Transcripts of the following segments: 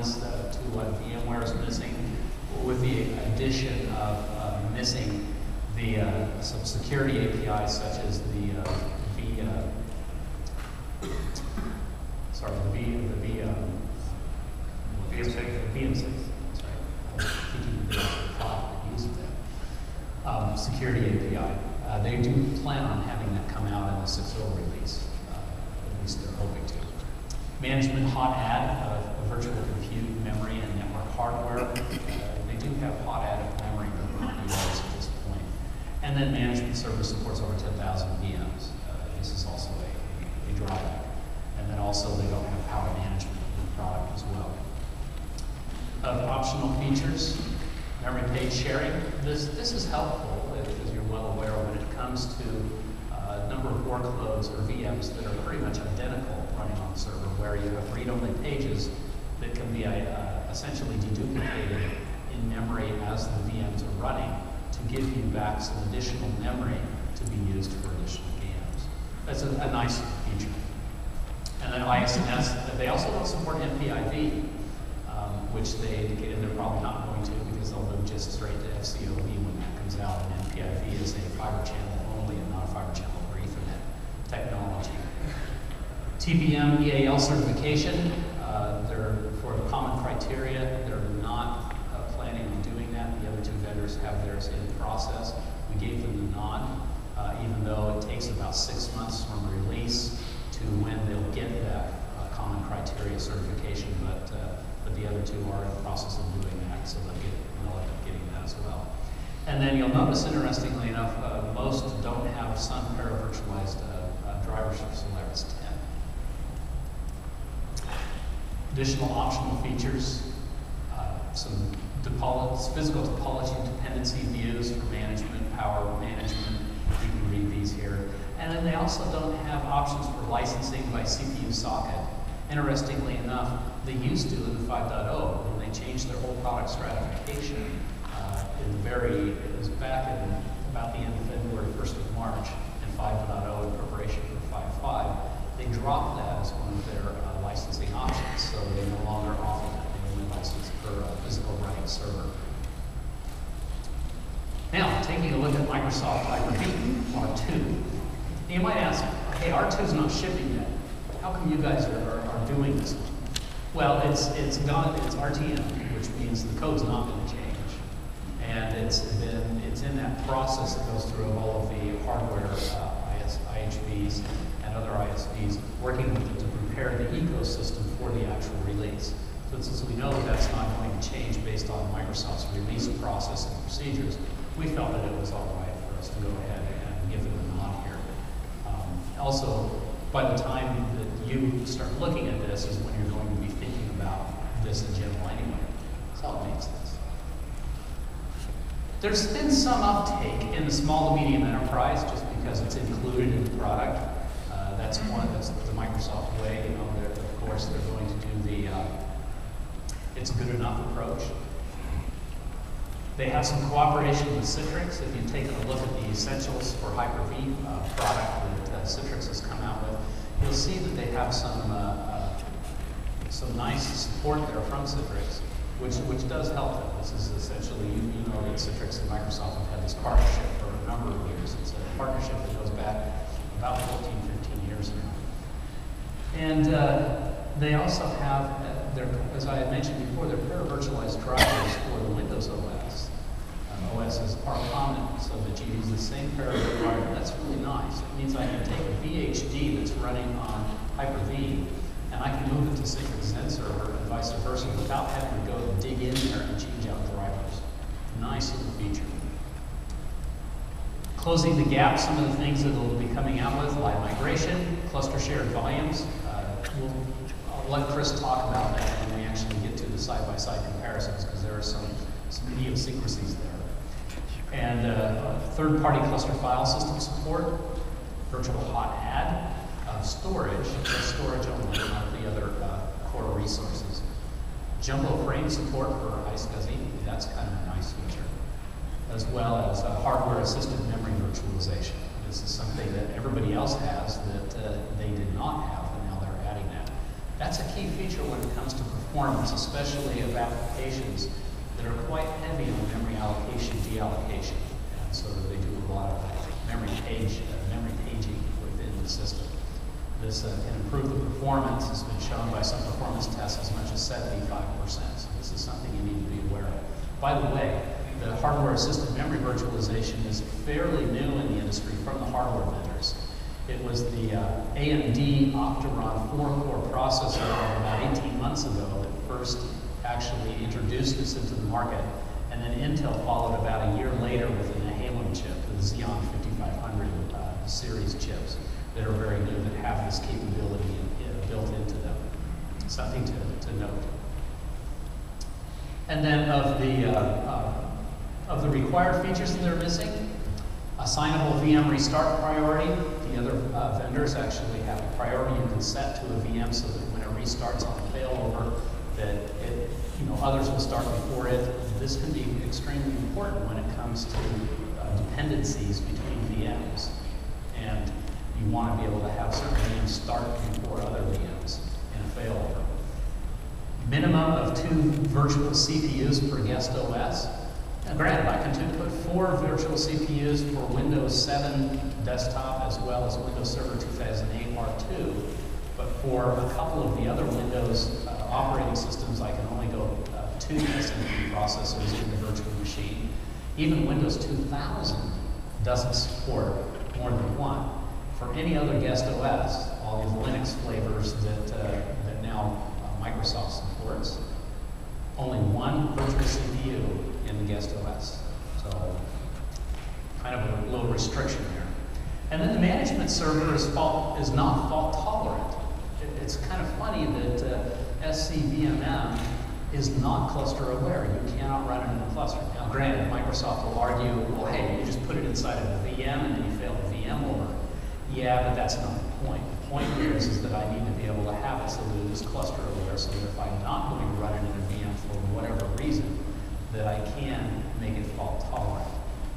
lines to what VMware is missing, with the addition of missing some security APIs such as the VM6. That's right. Security API. They do plan on having that come out in the 6.0 release. At least they're hoping to. Management hot add of virtual compute, memory, and network hardware. They do have hot add of memory, but not used at this point. And then management server supports over 10,000 VMs. This is also a drawback. And then also they don't have power management in the product as well. Optional features, memory page sharing. This is helpful, as you're well aware, when it comes to a number of workloads or VMs that are pretty much identical running on the server, where you have read-only pages that can be essentially deduplicated in memory as the VMs are running to give you back some additional memory to be used for additional VMs. That's a nice feature. And then ISNS, they also don't support MPIV, which they indicated they're probably not going to, because they'll move just straight to FCOV when that comes out, and MPIV is a fiber channel only and not a fiber channel or Ethernet technology. TPM EAL certification, they're for common criteria. They're not planning on doing that. The other two vendors have theirs in process. We gave them the nod, even though it takes about 6 months from release to when they'll get that common criteria certification, but the other two are in the process of doing that, so they'll end up getting that as well. And then you'll notice, interestingly enough, most don't have Sun para-virtualized drivers for Solaris 10. Additional optional features, some physical topology dependency views for management, power management. You can read these here. And then they also don't have options for licensing by CPU socket. Interestingly enough, they used to in the 5.0 when they changed their whole product stratification. It was back in about the end of February, 1st of March, in 5.0 in preparation for 5.5. They dropped that as one of their licensing options, so they no longer offer that. They only license per physical running server. Now, taking a look at Microsoft Hyper-V R2. You might ask, okay, R2 is not shipping yet. How come you guys are doing this one? Well, it's RTM, which means the code's not going to change. And it's in that process that goes through all of the hardware IHVs and other ISVs working with it to prepare the ecosystem for the actual release. So since we know that that's not going to change based on Microsoft's release process and procedures, we felt that it was all right for us to go ahead and give them a nod here. Also, by the time that you start looking at this is when you're going to be thinking about this in general anyway. So it makes sense. There's been some uptake in the small to medium enterprise just because it's included in the product. That's the Microsoft way. You know, of course, they're going to do the it's good enough approach. They have some cooperation with Citrix. If you've taken a look at the essentials for Hyper-V product that Citrix has come out with, you'll see that they have some nice support there from Citrix, which does help them. This is essentially, you know that Citrix and Microsoft have had this partnership for a number of years. It's a partnership that goes back about 14, 15 years now. And they also have, as I had mentioned before, their para-virtualized drivers for the Windows OS. OSs are common, so that you use the same para-virtual driver. That's really nice. It means I can take a VHD that's running on Hyper-V, and I can move it to Citrix Zen Server and vice versa without having to go dig in there and change out drivers. Nice little feature. Closing the gap, some of the things that it'll be coming out with, live migration, cluster shared volumes. I'll let Chris talk about that when we actually get to the side-by-side comparisons, because there are some idiosyncrasies there. And third-party cluster file system support, virtual hot add, storage, just storage only, not the other core resources. Jumbo frame support for iSCSI, that's kind of a nice feature, as well as hardware-assisted memory virtualization. This is something that everybody else has that they did not have, and now they're adding that. That's a key feature when it comes to performance, especially of applications that are quite heavy on memory allocation, deallocation. And so they do a lot of memory paging within the system. This can improve the performance. It's been shown by some performance tests as much as 75%. So this is something you need to be aware of. By the way, the hardware-assisted memory virtualization is fairly new in the industry from the hardware vendors. It was the AMD Opteron 4-core processor about 18 months ago that first actually introduced this into the market, and then Intel followed about a year later with the Halo chip, the Xeon 5500 series chips that are very new, that have this capability built into them. Something to note. And then of the required features that are missing, assignable VM restart priority. The other vendors actually have a priority you can set to a VM so that when it restarts on the failover, that others will start before it. This can be extremely important when it comes to dependencies between VMs. And you want to be able to have certain VMs start before other VMs in a failover. Minimum of 2 virtual CPUs per guest OS. Now, granted, I can put 4 virtual CPUs for Windows 7 desktop as well as Windows Server 2008 R2, but for a couple of the other Windows operating systems, I can only go 2 SMD processors in the virtual machine. Even Windows 2000 doesn't support more than 1. For any other guest OS, all these Linux flavors that now Microsoft supports, only 1 virtual CPU in the guest OS. So kind of a little restriction there. And then the management server is not fault tolerant. It's kind of funny that SCVMM is not cluster aware. You cannot run it in a cluster. Now granted, Microsoft will argue, well, hey, you just put it inside of a VM and then you fail the VM over. Yeah, but that's not the point. The point here is that I need to be able to have it so that it is cluster aware, so that if I'm not going to run it in a VM for whatever reason, that I can make it fault tolerant.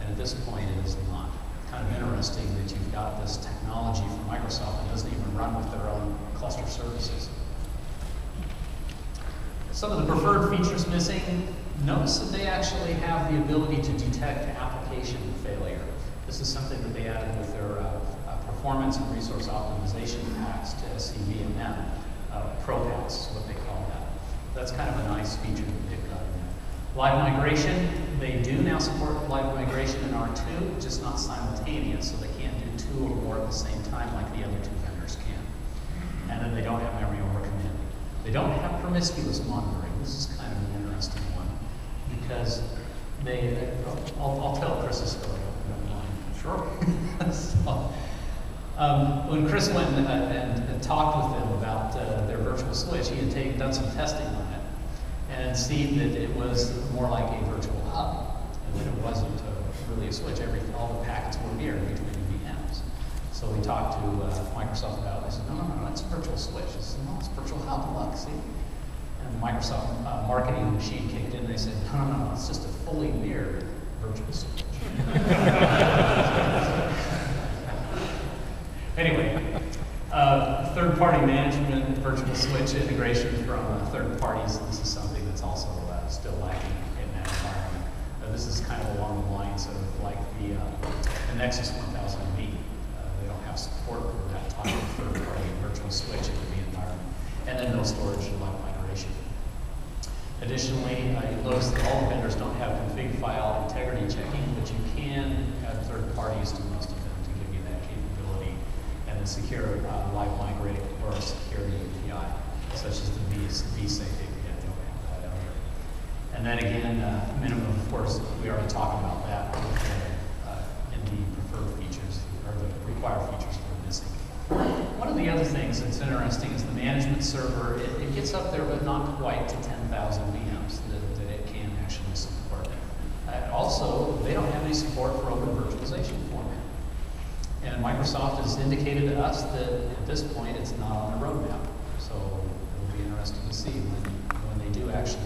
And at this point, it is not. Kind of interesting that you've got this technology from Microsoft that doesn't even run with their own cluster services. Some of the preferred features missing. Notice that they actually have the ability to detect application failure. This is something that they added with their performance and resource optimization packs to SCVMM. Pro packs is what they call that. That's kind of a nice feature that they've got in there. Live migration, they do now support live migration in R2, just not simultaneous, so they can't do 2 or more at the same time like the other 2 vendors can. And then they don't have memory over command. They don't have promiscuous monitoring. This is kind of an interesting one because I'll tell Chris's story. Sure. So, when Chris went and talked with them about their virtual switch, he had done some testing on it and seen that it was more like a virtual hub, and that it wasn't really a switch. All the packets were mirrored between the VMs. So we talked to Microsoft about it. They said, no, it's a virtual switch. I said, no, it's a virtual hub. Look, see? And Microsoft marketing machine kicked in. And they said, no, it's just a fully mirrored virtual switch. Anyway, third-party management, virtual switch integration from third parties. This is something that's also still lacking in that environment. This is kind of along the lines of like the Nexus 1000V. They don't have support for that type of third-party virtual switch in the environment. And then no storage and live migration. Additionally, you'll notice that all the vendors don't have config file integrity checking, but you can add third parties to most of them to give you that capability. And then secure live migrate or a security API, such as the vSafe API. Don't have that out here. And then again, minimum, of course, we already talked about that in the preferred features, or the required features that are missing. One of the other things that's interesting is the management server. It gets up there, but not quite to 10,000 VMs that it can actually support. Also, they don't have any support for open virtualization format. And Microsoft has indicated to us that at this point it's not on the roadmap. So it'll be interesting to see when they do actually